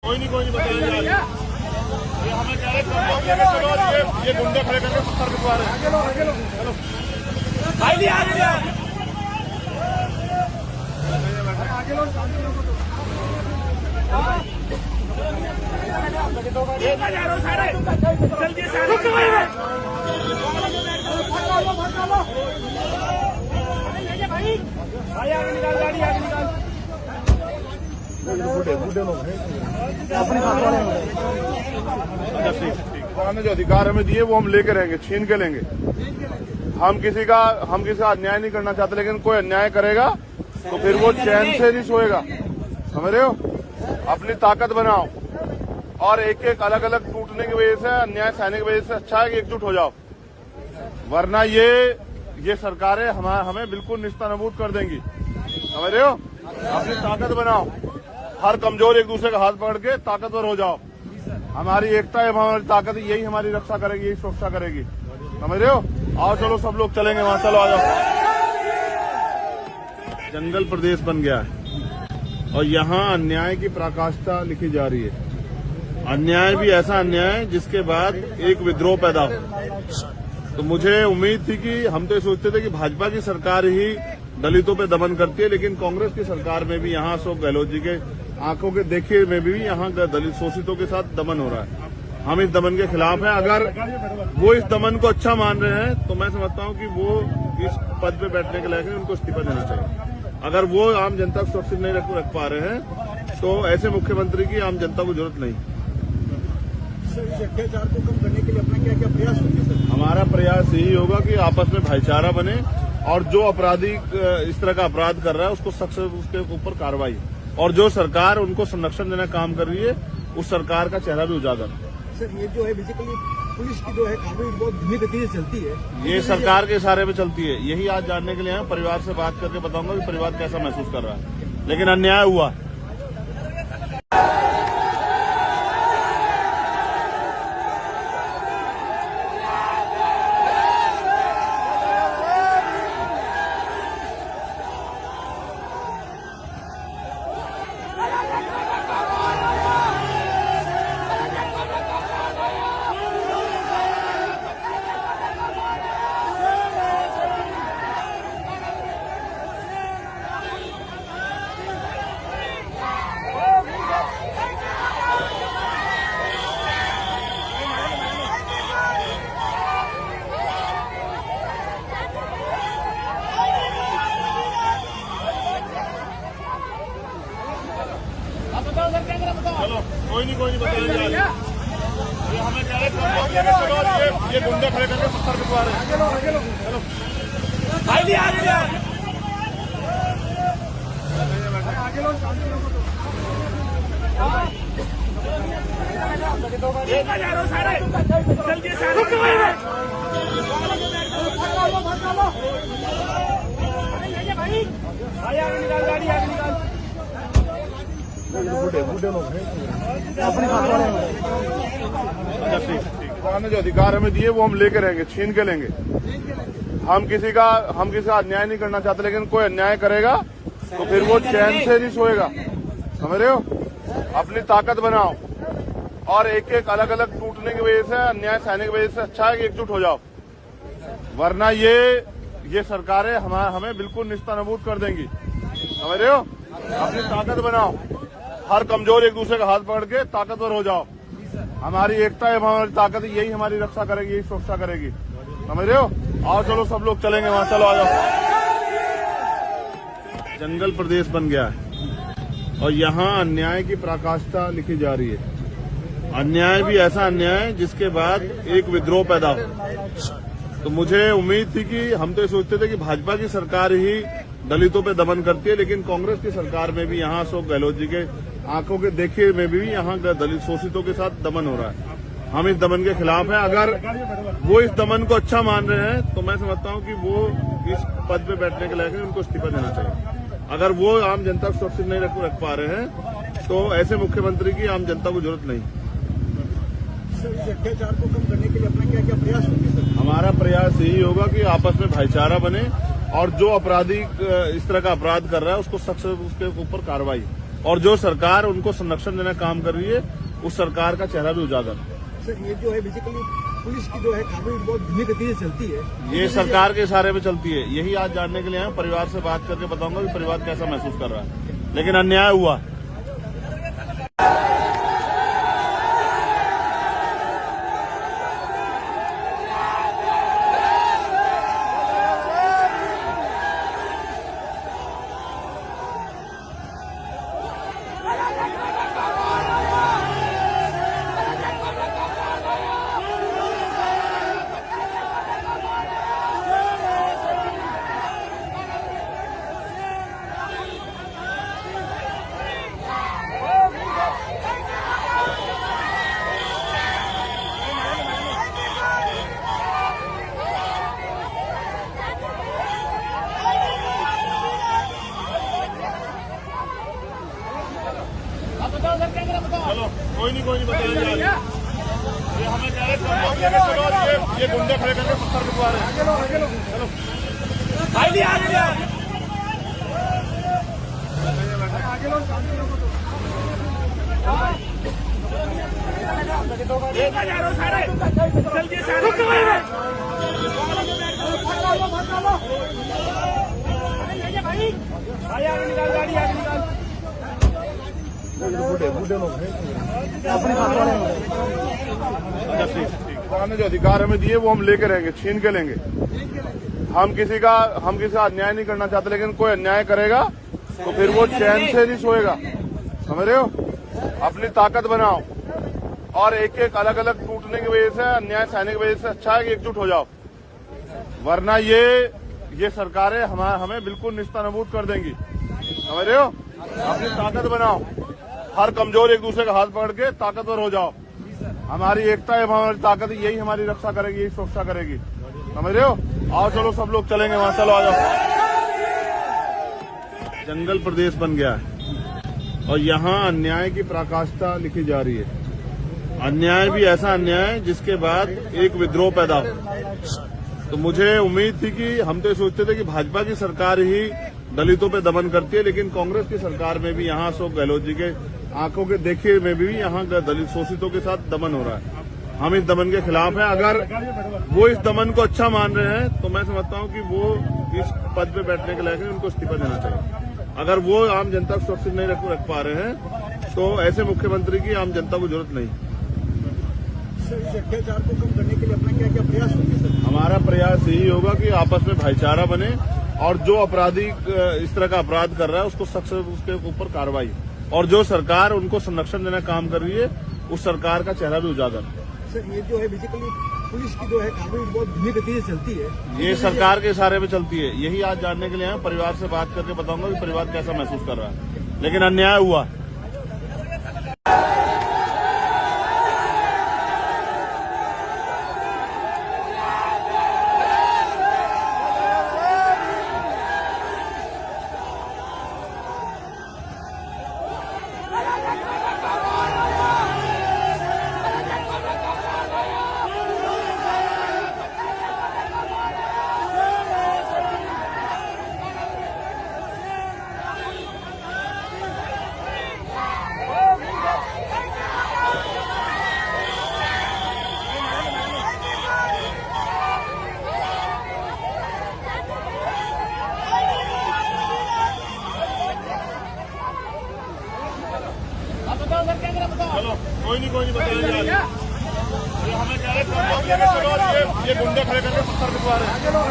कोई नहीं बताइए यार, ये हमें कह रहे चलो ये गुंडे खड़े करके पत्थर बिठवा रहे हैं। चलो भाई जो अधिकार हमें दिए वो हम लेके रहेंगे, छीन के लेंगे। हम किसी का अन्याय नहीं करना चाहते, लेकिन कोई अन्याय करेगा तो फिर वो चैन से नहीं सोएगा, समझ रहे हो। अपनी ताकत बनाओ और एक एक अलग अलग टूटने की वजह से, अन्याय सहने की वजह से अच्छा है कि एकजुट हो जाओ, वरना ये सरकारें हमें बिल्कुल निस्तानाबूद कर देंगी, समझ रहे हो। अपनी ताकत बनाओ, हर कमजोर एक दूसरे का हाथ पकड़ के ताकतवर हो जाओ। हमारी एकता है, हमारी ताकत, यही हमारी रक्षा करेगी, यही सुरक्षा करेगी, समझ रहे हो। आओ चलो सब लोग चलेंगे वहां, चलो आ जाओ। जंगल प्रदेश बन गया है और यहाँ अन्याय की पराकाष्ठा लिखी जा रही है। अन्याय भी ऐसा अन्याय जिसके बाद एक विद्रोह पैदा हो। तो मुझे उम्मीद थी कि हम तो सोचते थे कि भाजपा की सरकार ही दलितों पे दमन करती है, लेकिन कांग्रेस की सरकार में भी यहाँ अशोक गहलोत जी के आंखों के देखे में भी यहाँ दलित शोषितों के साथ दमन हो रहा है। हम इस दमन के खिलाफ हैं। अगर वो इस दमन को अच्छा मान रहे हैं तो मैं समझता हूँ कि वो इस पद पे बैठने के लायक है, उनको इस्तीफा देना चाहिए। अगर वो आम जनता को सुरक्षित नहीं रख पा रहे हैं तो ऐसे मुख्यमंत्री की आम जनता को जरूरत नहीं। अत्याचार को कम करने के लिए अपना क्या क्या प्रयास होंगे सर? हमारा प्रयास यही होगा कि आपस में भाईचारा बने और जो अपराधी इस तरह का अपराध कर रहा है उसको सख्त उसके ऊपर कार्रवाई, और जो सरकार उनको संरक्षण देने का काम कर रही है उस सरकार का चेहरा भी उजागर। सर ये जो है बेसिकली पुलिस की जो है कानून बहुत धीमी गति से चलती है, ये सरकार के इशारे पे चलती है। यही आज जानने के लिए आए, परिवार से बात करके बताऊंगा कि परिवार कैसा महसूस कर रहा है, लेकिन अन्याय हुआ। चलो कोई नहीं बताइए यार, ये हमें कह रहे चलो ये गुंडे खड़े करके पत्थर बिठवा रहे हैं। चलो भाई जो अधिकार हमें दिए वो हम लेके रहेंगे, छीन के लेंगे। हम किसी का अन्याय नहीं करना चाहते, लेकिन कोई अन्याय करेगा तो फिर वो चैन से नहीं सोएगा, समझ रहे हो। अपनी ताकत बनाओ और एक एक अलग अलग टूटने की वजह से, अन्याय सहने की वजह से अच्छा है कि एकजुट हो जाओ, वरना ये सरकारें हमें बिल्कुल निस्तानाबूद कर देंगी, समझ रहे हो। अपनी ताकत बनाओ, हर कमजोर एक दूसरे का हाथ पकड़ के ताकतवर हो जाओ। हमारी एकता है, हमारी ताकत, यही हमारी रक्षा करेगी, यही सुरक्षा करेगी, समझ रहे हो। आओ चलो सब लोग चलेंगे वहां, चलो आ जाओ। जंगल प्रदेश बन गया है और यहाँ अन्याय की पराकाष्ठा लिखी जा रही है। अन्याय भी ऐसा अन्याय जिसके बाद एक विद्रोह पैदा हो। तो मुझे उम्मीद थी कि हम तो सोचते थे कि भाजपा की सरकार ही दलितों पे दमन करती है, लेकिन कांग्रेस की सरकार में भी यहाँ अशोक गहलोत जी के आंखों के देखे में भी यहाँ दलित शोषितों के साथ दमन हो रहा है। हम इस दमन के खिलाफ हैं। अगर वो इस दमन को अच्छा मान रहे हैं तो मैं समझता हूँ कि वो इस पद पे बैठने के लायक है, उनको इस्तीफा देना चाहिए। अगर वो आम जनता को सुरक्षित नहीं रख पा रहे हैं तो ऐसे मुख्यमंत्री की आम जनता को जरूरत नहीं। अत्याचार को कम करने के लिए अपना क्या क्या प्रयास होंगे सर? हमारा प्रयास यही होगा कि आपस में भाईचारा बने और जो अपराधी इस तरह का अपराध कर रहा है उसको सख्त उसके ऊपर कार्रवाई, और जो सरकार उनको संरक्षण देने का काम कर रही है उस सरकार का चेहरा भी उजागर। सर ये जो है बेसिकली पुलिस की जो है कार्रवाई बहुत धीमी गति से चलती है। ये सरकार के इशारे पे चलती है। यही आज जानने के लिए आए, परिवार से बात करके बताऊंगा कि परिवार कैसा महसूस कर रहा है, लेकिन अन्याय हुआ। चलो कोई नहीं बताइए। ये हमें कह रहे ये गुंडे खड़े करके पत्थर बिछवा रहे हैं। चलो ने जो अधिकार हमें दिए वो हम लेके रहेंगे, छीन के लेंगे। हम किसी का अन्याय नहीं करना चाहते, लेकिन कोई अन्याय करेगा तो फिर वो चैन से नहीं सोएगा। समझ रहे हो? अपनी ताकत बनाओ और एक एक अलग अलग टूटने की वजह से, अन्याय सहने की वजह से अच्छा है कि एकजुट हो जाओ, वरना ये सरकारें हमें बिल्कुल निस्तानाबूद कर देंगी। समझ रहे हो? अपनी ताकत बनाओ, हर कमजोर एक दूसरे का हाथ पकड़ के ताकतवर हो जाओ। हमारी एकता है, हमारी ताकत, यही हमारी रक्षा करेगी, यही सुरक्षा करेगी। समझ रहे हो? आओ चलो सब लोग चलेंगे वहां, चलो आ जाओ। जंगल प्रदेश बन गया है और यहाँ अन्याय की पराकाष्ठा लिखी जा रही है। अन्याय भी ऐसा अन्याय जिसके बाद एक विद्रोह पैदा हो। तो मुझे उम्मीद थी कि हम तो सोचते थे कि भाजपा की सरकार ही दलितों पे दमन करती है, लेकिन कांग्रेस की सरकार में भी यहाँ अशोक गहलोत जी के आंखों के देखे में भी यहाँ दलित शोषितों के साथ दमन हो रहा है। हम इस दमन के खिलाफ हैं। अगर वो इस दमन को अच्छा मान रहे हैं तो मैं समझता हूँ कि वो इस पद पे बैठने के लायक है, उनको इस्तीफा देना चाहिए। अगर वो आम जनता को सुरक्षित नहीं रख पा रहे हैं तो ऐसे मुख्यमंत्री की आम जनता को जरूरत नहीं। इस अत्याचार को कम करने के लिए अपना क्या प्रयास होंगे? हमारा प्रयास यही होगा कि आपस में भाईचारा बने और जो अपराधी इस तरह का अपराध कर रहा है उसको सख्त उसके ऊपर कार्रवाई, और जो सरकार उनको संरक्षण देने का काम कर रही है उस सरकार का चेहरा भी उजागर। सर ये जो है बेसिकली पुलिस की जो है कार्रवाई बहुत धीमी गति से चलती है। ये सरकार के इशारे पे चलती है। यही आज जानने के लिए आए, परिवार से बात करके बताऊंगा कि परिवार कैसा महसूस कर रहा है, लेकिन अन्याय हुआ। चलो कोई नहीं बताइए। ये हमें कह रहे ये गुंडे खड़े करके पत्थर बिछवा रहे हैं। चलो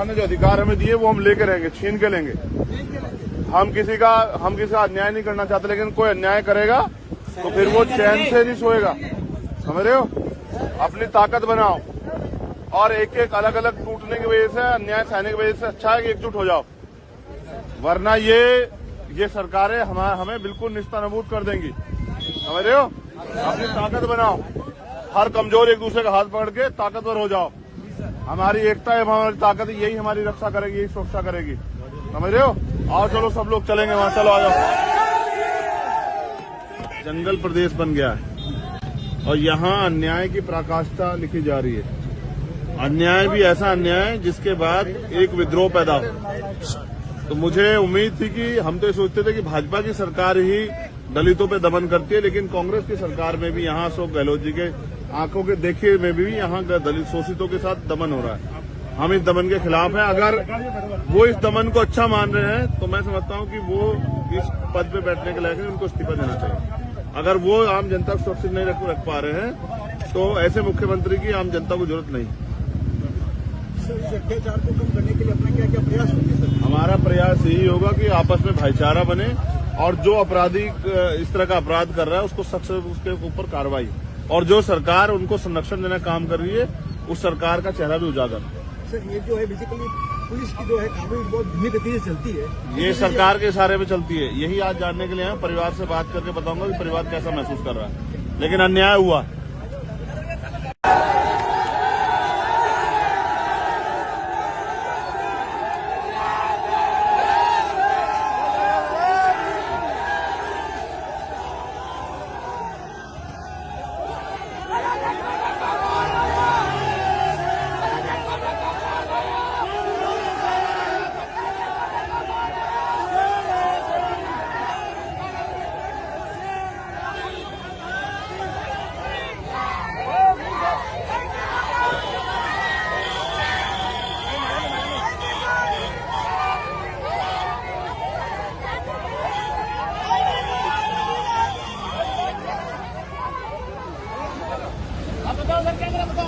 ने जो अधिकार हमें दिए वो हम लेके रहेंगे, छीन के लेंगे। हम किसी का अन्याय नहीं करना चाहते, लेकिन कोई अन्याय करेगा तो फिर वो चैन से नहीं सोएगा। समझ रहे हो? अपनी ताकत बनाओ और एक एक अलग अलग टूटने की वजह से, अन्याय सहने की वजह से अच्छा है कि एकजुट हो जाओ, वरना ये सरकारें हमें बिल्कुल निस्तानाबूद कर देंगी। समझ रहे हो? अपनी ताकत बनाओ, हर कमजोर एक दूसरे का हाथ पकड़ के ताकतवर हो जाओ। हमारी एकता है, हमारी ताकत है, यही हमारी रक्षा करेगी, यही सुरक्षा करेगी, समझ रहे हो? आओ चलो सब लोग चलेंगे वहां, चलो आ जाओ। जंगल प्रदेश बन गया है और यहाँ अन्याय की पराकाष्ठा लिखी जा रही है। अन्याय भी ऐसा अन्याय जिसके बाद एक विद्रोह पैदा हो। तो मुझे उम्मीद थी कि हम तो ये सोचते थे कि भाजपा की सरकार ही दलितों पे दमन करती है, लेकिन कांग्रेस की सरकार में भी यहाँ अशोक गहलोत जी के आंखों के देखे में भी यहाँ दलित शोषितों के साथ दमन हो रहा है। हम इस दमन के खिलाफ हैं। अगर वो इस दमन को अच्छा मान रहे हैं तो मैं समझता हूँ कि वो इस पद पे बैठने के लायक है, उनको इस्तीफा देना चाहिए। अगर वो आम जनता को सुरक्षित नहीं रख पा रहे हैं तो ऐसे मुख्यमंत्री की आम जनता को जरूरत नहीं। अत्याचार को कम करने के लिए अपना क्या क्या प्रयास होंगे सर? हमारा प्रयास यही होगा कि आपस में भाईचारा बने और जो अपराधी इस तरह का अपराध कर रहा है उसको सख्त उसके ऊपर कार्रवाई, और जो सरकार उनको संरक्षण देने का काम कर रही है उस सरकार का चेहरा भी उजागर। सर ये जो है बेसिकली पुलिस की जो है कार्रवाई बहुत धीमी गति से चलती है, ये सरकार के इशारे पे चलती है। यही आज जानने के लिए आए, परिवार से बात करके बताऊंगा कि परिवार कैसा महसूस कर रहा है, लेकिन अन्याय हुआ।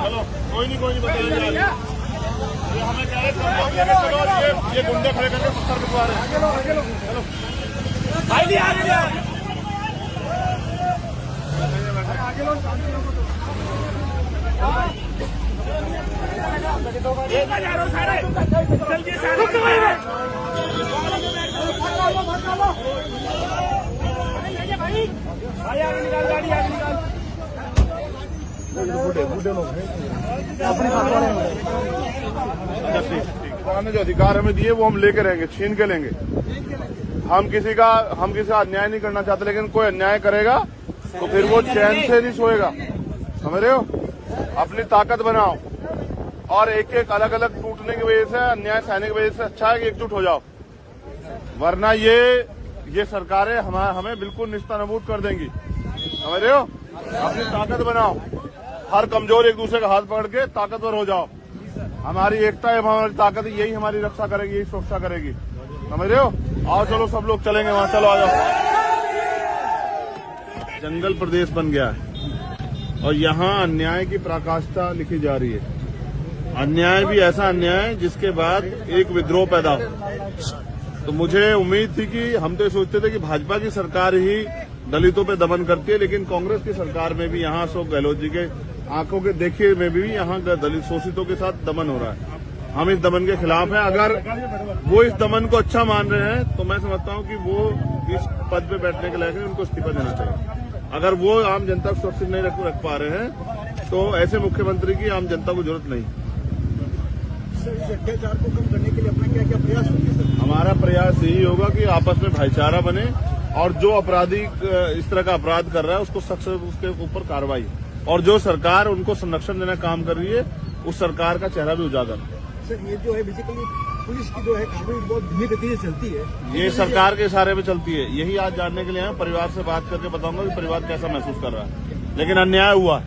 चलो कोई नहीं बताइए। ये हमें कह रहे चलो ये गुंडे खड़े करके 70 बिठवा रहे हैं। चलो भाई नहीं आगे निकाल गाड़ी आगे निकाल। बूढ़े लोग हैं जो अधिकार हमें दिए वो हम लेके रहेंगे, छीन के लेंगे। हम किसी का अन्याय नहीं करना चाहते, लेकिन कोई अन्याय करेगा तो फिर वो चैन से नहीं सोएगा, समझ रहे हो? अपनी ताकत बनाओ और एक एक अलग अलग टूटने की वजह से, अन्याय सहने की वजह से अच्छा है कि एकजुट हो जाओ, वरना ये सरकारें हमें बिल्कुल निस्तानाबूद कर देंगी, समझ रहे हो? अपनी ताकत बनाओ, हर कमजोर एक दूसरे का हाथ पकड़ के ताकतवर हो जाओ। हमारी एकता है, हमारी ताकत है, यही हमारी रक्षा करेगी, यही सुरक्षा करेगी, समझ रहे हो? आओ चलो सब लोग चलेंगे वहां, चलो आ जाओ। जंगल प्रदेश बन गया है और यहाँ अन्याय की पराकाष्ठा लिखी जा रही है। अन्याय भी ऐसा अन्याय जिसके बाद एक विद्रोह पैदा हो। तो मुझे उम्मीद थी कि हम तो ये सोचते थे कि भाजपा की सरकार ही दलितों पे दमन करती है, लेकिन कांग्रेस की सरकार में भी यहाँ अशोक गहलोत जी के आंखों के देखे में भी यहाँ दलित शोषितों के साथ दमन हो रहा है। हम इस दमन के खिलाफ हैं। अगर वो इस दमन को अच्छा मान रहे हैं तो मैं समझता हूँ कि वो इस पद पे बैठने के लायक है, उनको इस्तीफा देना चाहिए। अगर वो आम जनता को सुरक्षित नहीं रख पा रहे हैं तो ऐसे मुख्यमंत्री की आम जनता को जरूरत नहीं। अत्याचार को कम करने के लिए अपना क्या क्या प्रयास होंगे सर? हमारा प्रयास यही होगा कि आपस में भाईचारा बने और जो अपराधी इस तरह का अपराध कर रहा है उसको सख्त उसके ऊपर कार्रवाई, और जो सरकार उनको संरक्षण देने का काम कर रही है उस सरकार का चेहरा भी उजागर। सर ये जो है बेसिकली पुलिस की जो है कार्रवाई बहुत धीमी गति से चलती है, ये सरकार के इशारे पे चलती है। यही आज जानने के लिए आए, परिवार से बात करके बताऊंगा कि परिवार कैसा महसूस कर रहा है, लेकिन अन्याय हुआ।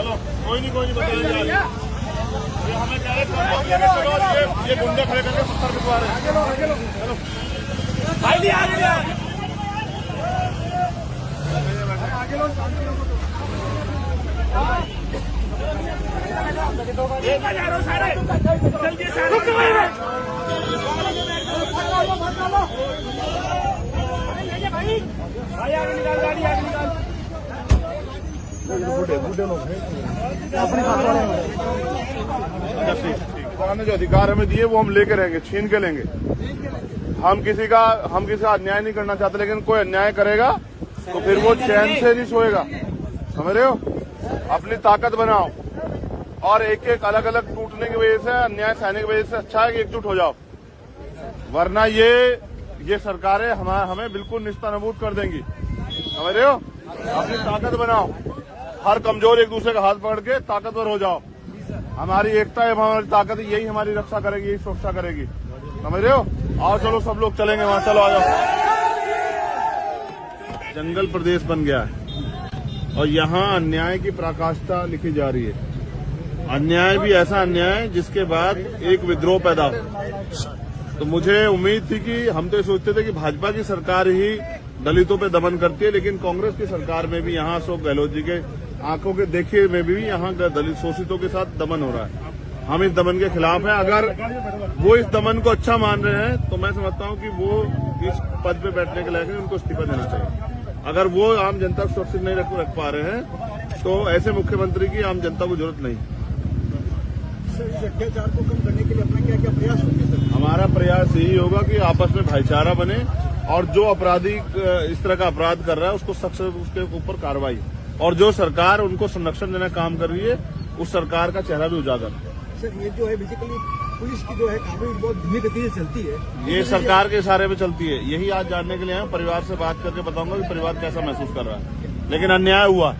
चलो कोई नहीं बताइए यार। ये हमें कह रहे हैं चलो ये गुंडे खड़े करके 70 बिठवा रहे हैं। चलो भाई आगे जल्दी भाई आगे निकाल गाड़ी आगे निकाल। ने जो अधिकार हमें दिए वो हम लेके रहेंगे, छीन के लेंगे। हम किसी का अन्याय नहीं करना चाहते, लेकिन कोई अन्याय करेगा तो फिर वो चैन से नहीं सोएगा। समझ रहे हो? अपनी ताकत बनाओ और एक एक अलग अलग टूटने की वजह से, अन्याय सहने की वजह से अच्छा है कि एकजुट हो जाओ, वरना ये सरकारें हमें बिल्कुल निस्तानाबूद कर देंगी। समझ रहे हो? अपनी ताकत बनाओ, हर कमजोर एक दूसरे का हाथ पकड़ के ताकतवर हो जाओ। हमारी एकता है, हमारी ताकत, यही हमारी रक्षा करेगी, यही सुरक्षा करेगी। समझ रहे हो? आओ चलो सब लोग चलेंगे वहां, चलो आ जाओ। जंगल प्रदेश बन गया है और यहाँ अन्याय की पराकाष्ठा लिखी जा रही है। अन्याय भी ऐसा अन्याय जिसके बाद एक विद्रोह पैदा हो। तो मुझे उम्मीद थी कि हम तो सोचते थे कि भाजपा की सरकार ही दलितों पे दमन करती है, लेकिन कांग्रेस की सरकार में भी यहाँ अशोक गहलोत जी के आंखों के देखे में भी यहाँ दलित शोषितों के साथ दमन हो रहा है। हम इस दमन के खिलाफ हैं। अगर वो इस दमन को अच्छा मान रहे हैं तो मैं समझता हूँ कि वो इस पद पे बैठने के लायक है, उनको इस्तीफा देना चाहिए। अगर वो आम जनता को सुरक्षित नहीं रख पा रहे हैं तो ऐसे मुख्यमंत्री की आम जनता को जरूरत नहीं। इस अत्याचार को कम करने के लिए अपना क्या क्या प्रयास होंगे सर? हमारा प्रयास यही होगा कि आपस में भाईचारा बने और जो अपराधी इस तरह का अपराध कर रहा है उसको सख्त उसके ऊपर कार्रवाई, और जो सरकार उनको संरक्षण देने का काम कर रही है उस सरकार का चेहरा भी उजागर। सर ये जो है बेसिकली पुलिस की जो है कार्रवाई बहुत धीमी गति से चलती है, ये सरकार के इशारे पे चलती है। यही आज जानने के लिए परिवार से बात करके बताऊंगा कि परिवार कैसा महसूस कर रहा है, लेकिन अन्याय हुआ।